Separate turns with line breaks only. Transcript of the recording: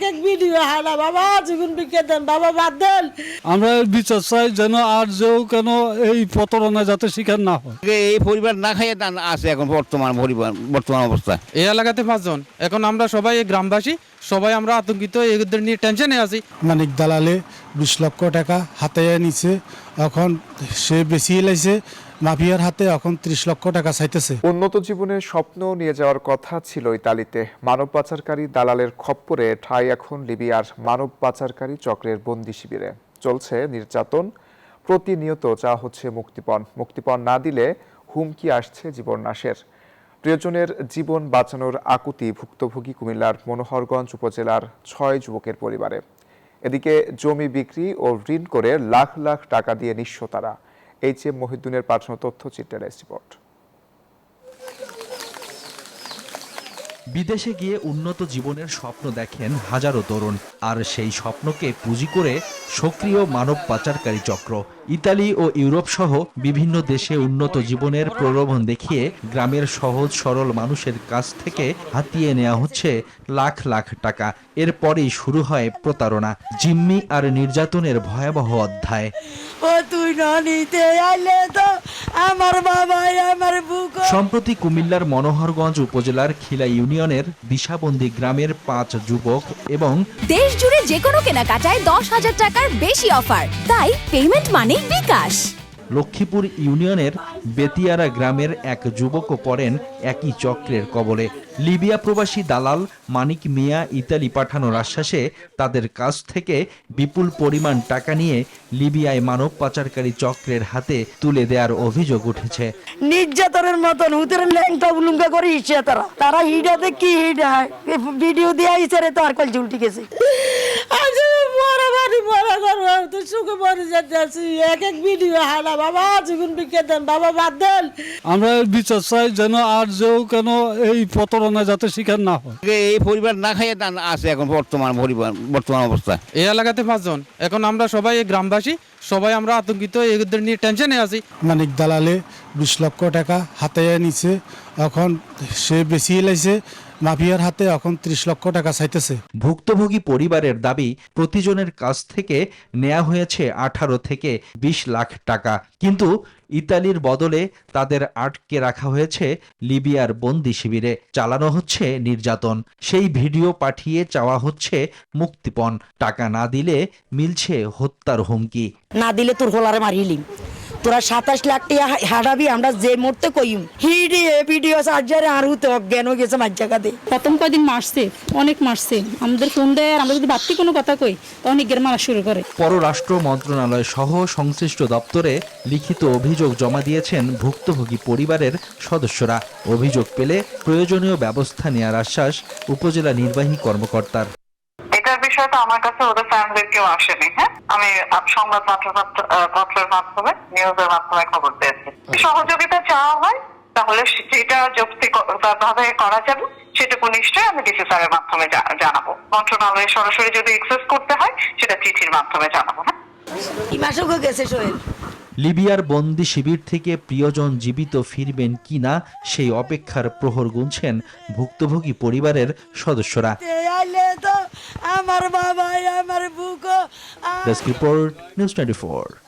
এক ভিডিও হানা বাবা জীবন বিকে দেন বাবা বাদ দেন।
আমরা বিচার চাই যেন আর যেও কেন এই প্রতারণা যাতে শিকার না হয়।
এই পরিবার না খাইয়ে আছে এখন বর্তমান অবস্থা।
এই এলাকাতে 5 জন, এখন আমরা সবাই গ্রামবাসী সবাই আমরা আতঙ্কিত, এদের নিয়ে টেনশনে আছি।
মানিক দালালে 20 লক্ষ টাকা হাতে নিছে, এখন সে বেশি লাইছে মাফিয়ার হাতে, এখন 30 লক্ষ টাকা চাইতেছে।
উন্নত জীবনের স্বপ্ন নিয়ে যাওয়ার কথা ছিল ইতালিতে, মানব পাচারকারী দালালের খপ্পরে ঠাঁই এখন লিবিয়ার মানব পাচারকারী চক্রের বন্দি শিবিরে। চলছে নির্যাতন, প্রতিনিয়ত চাওয়া হচ্ছে মুক্তিপণ না দিলে হুমকি আসছে জীবননাশের। প্রিয়জনের জীবন বাঁচানোর আকুতি ভুক্তভোগী কুমিল্লার মনোহরগঞ্জ উপজেলার 6 যুবকের পরিবারে। এদিকে জমি বিক্রি ও ঋণ করে লাখ লাখ টাকা দিয়ে নিঃস্ব তারা। HM মহিউদ্দিনের পাঠানো তথ্যচিত্রের রিপোর্ট।
বিদেশে গিয়ে উন্নত জীবনের স্বপ্ন দেখেন হাজারো তরুণ, আর সেই স্বপ্নকে পুঁজি করে সক্রিয় মানব পাচারকারী চক্র। ইতালি ও ইউরোপ সহ বিভিন্ন দেশে উন্নত জীবনের প্রলোভন দেখিয়ে গ্রামের সহজ সরল মানুষের কাছ থেকে হাতিয়ে নেওয়া হচ্ছে লাখ লাখ টাকা। এরপরেই শুরু হয় প্রতারণা, জিম্মি আর নির্যাতনের ভয়াবহ অধ্যায়।
ও তুই না নিতে আইলে তো আমার বাবাই আমার বুক।
সম্প্রতি কুমিল্লার মনোহরগঞ্জ উপজেলার খিলা ইউনিয়নের দিশাবন্দি গ্রামের 5 যুবক এবং
দেশ জুড়ে যে কোনো কেনাকাটায় 10,000 টাকার বেশি অফার, তাই পেমেন্ট মানে বিকাশ।
লক্ষ্মীপুর ইউনিয়নের বেতিয়ারা গ্রামের এক যুবকও পড়েন একই চক্রের কবলে। লিবিয়া প্রবাসী দালাল মানিক মিয়া ইতালি পাঠানোর আশ্বাসে তাদের কাছ থেকে বিপুল পরিমাণ টাকা নিয়ে লিবিয়ায় মানব পাচারকারী চক্রের হাতে তুলে দেওয়ার অভিযোগ উঠেছে।
নির্যাতনের মতন হুতের ল্যাংটা উলুঙ্গা করে ইচ্ছে তারা হিডাতে কি হিডা ভিডিও দিয়ে আইছে রে, তো আর কল ঝুলটি গেছে। আজ মরা বাড়ি মরা ঘর তো সুখে মরে যাচ্ছি, এক ভিডিও হানা বাবা জীবন বিকে দেন বাবা বাদ দেন।
আমরা বিচার চাই যেন আর যেও কেন এই প্রতারণা যাতে শিকার না হয়।
এই পরিবার না খাইয়ে আছে এখন বর্তমান অবস্থা।
এই এলাকাতে 5 জন, এখন আমরা সবাই গ্রামবাসী সবাই আমরা আতঙ্কিত, এদের নিয়ে টেনশনে আছি।
মানিক দালালে 20 লক্ষ টাকা হাতে নিছে, এখন সে বেশি লাইছে মাফিয়ার হাতে, এখন 30 লক্ষ টাকা চাইতেছে।
ভুক্তভোগী পরিবারের দাবি প্রতিজনের কাছ থেকে নেওয়া হয়েছে 18 থেকে 20 লাখ টাকা, কিন্তু ইতালির বদলে তাদের আটকে রাখা হয়েছে লিবিয়ার বন্দি শিবিরে। চালানো হচ্ছে নির্যাতন, সেই ভিডিও পাঠিয়ে চাওয়া হচ্ছে মুক্তিপণ। টাকা না দিলে মিলছে হত্যার হুমকি।
না দিলে তোর হোলারে মারিলিম, তোরা 27 লাখ টাকা হারাবি, আমরা যে মুহূর্তে কইম হিডি ভিডিও চার্জারে আর হুতে অজ্ঞান হয়ে গেছে মাঝ জায়গাতে।
প্রথম কয়দিন মারছে, অনেক মারছে, আমাদের ফোন দেয়, আমরা যদি বাড়তি কোনো কথা কই তখন ইগের মারা শুরু করে।
পররাষ্ট্র মন্ত্রণালয় সহ সংশ্লিষ্ট দপ্তরে লিখিত অভিযোগ জমা দিয়েছেন ভুক্তভোগী পরিবারের সদস্যরা। অভিযোগ পেলে প্রয়োজনীয় ব্যবস্থা নেওয়ার আশ্বাস উপজেলা নির্বাহী কর্মকর্তার।
এটার বিষয়ে তো আমার কাছে ওদের ফ্যামিলির কেউ আসেনি। হ্যাঁ, আমি সংবাদ পত্রের মাধ্যমে নিউজের মাধ্যমে খবর পেয়েছি। সহযোগিতা চাওয়া হয় তাহলে সেটা যৌক্তিকভাবে করা যাবে, সেটুকু নিশ্চয়ই আমি ডিসি স্যারের মাধ্যমে জানাবো। মন্ত্রণালয়ে সরাসরি যদি এক্সেস করতে হয় সেটা চিঠির মাধ্যমে জানাবো। হ্যাঁ,
ইমাশও গেছে সোহেল।
লিবিয়ার বন্দি শিবির থেকে প্রিয়জন জীবিত ফিরবেন কিনা সেই অপেক্ষার প্রহর গুনছেন ভুক্তভোগী পরিবারের সদস্যরা।
আমার বাবাই আমার বুক।
Desk report, news 24।